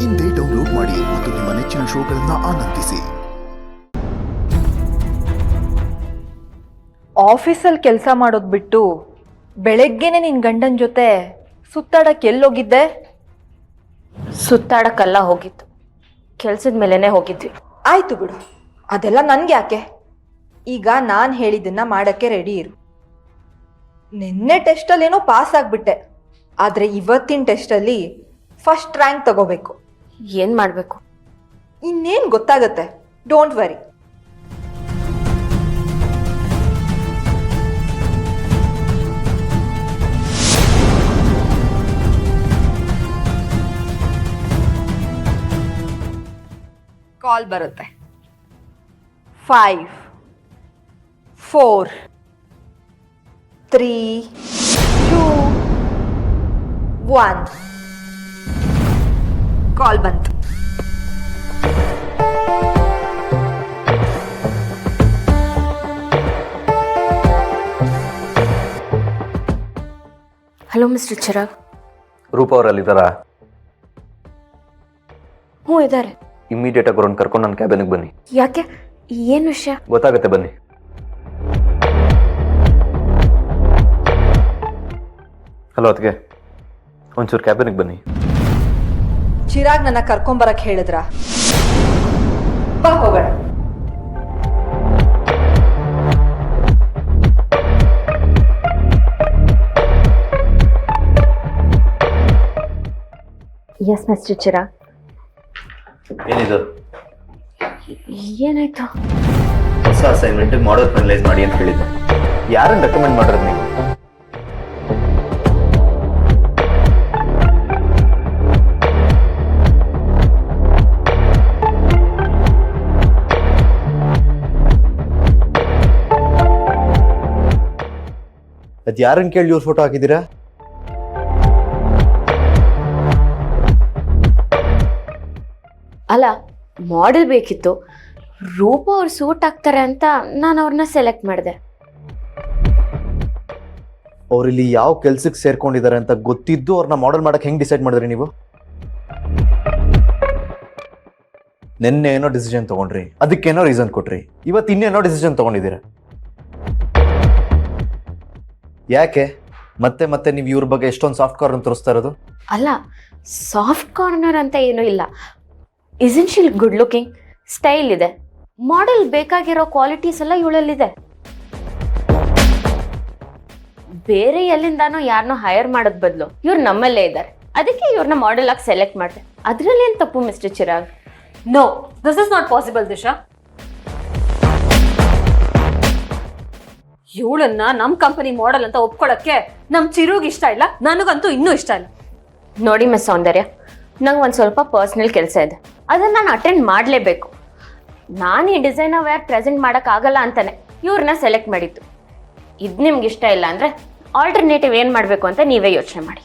ಇಂದೇ ಡೌನ್ಲೋಡ್ ಮಾಡಿ ಮತ್ತು ನಿಮ್ಮ ನೆಚ್ಚಿನ ಶೋಗಳನ್ನು ಆನಂದಿಸಿ. ಆಫೀಸಲ್ಲಿ ಕೆಲಸ ಮಾಡೋದು ಬಿಟ್ಟು ಬೆಳಗ್ಗೆನೆ ನಿನ್ನ ಗಂಡನ ಜೊತೆ ಸುತ್ತಾಡಕ್ಕೆ ಎಲ್ಲೋಗಿದ್ದೆ? ಸುತ್ತಾಡಕ್ಕೆಲ್ಲ ಹೋಗಿತ್ತು, ಕೆಲ್ಸದ ಮೇಲೇನೆ ಹೋಗಿದ್ವಿ. ಆಯ್ತು ಬಿಡು, ಅದೆಲ್ಲ ನನ್ಗೆ ಯಾಕೆ. ಈಗ ನಾನು ಹೇಳಿದ್ದನ್ನ ಮಾಡಕ್ಕೆ ರೆಡಿ ಇರು. ನಿನ್ನೆ ಟೆಸ್ಟಲ್ಲೇನೋ ಪಾಸ್ ಆಗಿಬಿಟ್ಟೆ, ಆದರೆ ಇವತ್ತಿನ ಟೆಸ್ಟಲ್ಲಿ ಫಸ್ಟ್ ರ್ಯಾಂಕ್ ತಗೋಬೇಕು. ಏನ್ ಮಾಡ್ಬೇಕು? ಇನ್ನೇನು ಗೊತ್ತಾಗತ್ತೆ, ಡೋಂಟ್ ವರಿ. ಕಾಲ್ ಬರುತ್ತೆ. 5 4 3 2 1 ಕಾಲ್ ಬಂತು. Hello mister Chirag. ರೂಪ ಅವರಲ್ಲಿದ್ದಾರಾ? ಹ್ಞೂ ಇದ್ದಾರೆ. ಇಮ್ಮಿಡಿಯೇಟ್ ಆಗಿ ಅವ್ರನ್ನ ಕರ್ಕೊಂಡು ನನ್ನ ಕ್ಯಾಬಿನಿಗೆ ಬನ್ನಿ. ಯಾಕೆ, ಏನು ವಿಷಯ? ಗೊತ್ತಾಗುತ್ತೆ, ಬನ್ನಿ. ಹಲೋ ಅದಕ್ಕೆ ಒಂಚೂರು ಕ್ಯಾಬಿನಿಗೆ ಬನ್ನಿ. ಚಿರಾಗ್ ನನ್ನ ಕರ್ಕೊಂಬರಕ್ಕೆ ಹೇಳಿದ್ರ? ಬಾ ಹೋಗೋಣ. Yes mister Chirag. ಏನಿದು? ಏನಾಯ್ತು? ಹೊಸ ಅಸೈನ್ಮೆಂಟ್ ಮಾಡಲ್ ಫೈನಲೈಸ್ ಮಾಡಿ ಅಂತ ಹೇಳಿದ್ದೆ. ಯಾರನ್ನು ರೆಕಮೆಂಡ್ ಮಾಡಿರೋದು ನೀವು? ಅದು ಯಾರನ್ನು ಕೇಳಿ ಇವ್ರ ಫೋಟೋ ಹಾಕಿದ್ದೀರಾ? ಅಲ್ಲ, ಮಾಡೆಲ್ ಬೇಕಿತ್ತು. ರೂಪ ಅವ್ರು ಸೂಟ್ ಆಗ್ತಾರೆ ಅಂತ ನಾನು ಅವ್ರನ್ನ ಸೆಲೆಕ್ಟ್ ಮಾಡಿದೆ. ಅವ್ರಿಲ್ಲಿ ಯಾವ ಕೆಲ್ಸಕ್ಕೆ ಸೇರ್ಕೊಂಡಿದ್ದಾರೆ ಅಂತ ಗೊತ್ತಿದ್ದು ಅವ್ರನ್ನ ಮಾಡೆಲ್ ಮಾಡಕ್ಕೆ ಹೆಂಗೆ ಡಿಸೈಡ್ ಮಾಡಿದ್ರಿ ನೀವು? ನಿನ್ನೆ ಏನೋ ಡಿಸಿಷನ್ ತಗೊಂಡ್ರಿ, ಅದಕ್ಕೇನೋ ರೀಸನ್ ಕೊಟ್ರಿ, ಇವತ್ತು ಇನ್ನೇನೋ ಡಿಸಿಷನ್ ತಗೊಂಡಿದ್ದೀರಾ. ಯಾಕೆ ಮತ್ತೆ ಮತ್ತೆ ನೀವು ಇವ್ರ ಬಗ್ಗೆ ಎಷ್ಟೊಂದು ಸಾಫ್ಟ್ ಕಾರ್ನರ್ ತೋರಿಸ್ತಾ ಇರೋದು? ಅಲ್ಲ, ಸಾಫ್ಟ್ ಕಾರ್ನರ್ ಅಂತ ಏನೂ ಇಲ್ಲ. ಇಸೆನ್ಷಿಯಲ್ ಗುಡ್ ಲುಕಿಂಗ್, ಸ್ಟೈಲ್ ಇದೆ, ಮಾಡೆಲ್ ಬೇಕಾಗಿರೋ ಕ್ವಾಲಿಟೀಸ್ ಎಲ್ಲ ಇವಳಲ್ಲಿದೆ. ಬೇರೆ ಎಲ್ಲಿಂದಾನೋ ಯಾರನ್ನೋ ಹೈರ್ ಮಾಡೋದ್ ಬದಲು ಇವ್ರು ನಮ್ಮಲ್ಲೇ ಇದ್ದಾರೆ, ಅದಕ್ಕೆ ಇವ್ರನ್ನ ಮಾಡೆಲ್ ಆಗಿ ಸೆಲೆಕ್ಟ್ ಮಾಡಿದೆ. ಅದ್ರಲ್ಲಿ ಏನು ತಪ್ಪು mister Chirag? No, this is not possible Disha. ಇವಳನ್ನ ನಮ್ಮ ಕಂಪನಿ ಮಾಡೆಲ್ ಅಂತ ಒಪ್ಕೊಳಕ್ಕೆ ನಮ್ ಚಿರುಗ್ ಇಷ್ಟ ಇಲ್ಲ, ನನಗಂತೂ ಇನ್ನೂ ಇಷ್ಟ ಇಲ್ಲ. ನೋಡಿ ಮಿಸ್ ಸೌಂದರ್ಯ, ನಂಗೆ ಒಂದು ಸ್ವಲ್ಪ ಪರ್ಸ್ನಲ್ ಕೆಲಸ ಇದೆ, ಅದನ್ನು ನಾನು ಅಟೆಂಡ್ ಮಾಡಲೇಬೇಕು. ನಾನು ಈ ಡಿಸೈನರ್ ವೇರ್ ಪ್ರೆಸೆಂಟ್ ಮಾಡೋಕ್ಕಾಗಲ್ಲ ಅಂತಾನೆ ಇವ್ರನ್ನ ಸೆಲೆಕ್ಟ್ ಮಾಡಿದ್ದು. ಇದು ನಿಮ್ಗೆ ಇಷ್ಟ ಇಲ್ಲ ಅಂದರೆ ಆಲ್ಟರ್ನೇಟಿವ್ ಏನು ಮಾಡಬೇಕು ಅಂತ ನೀವೇ ಯೋಚನೆ ಮಾಡಿ.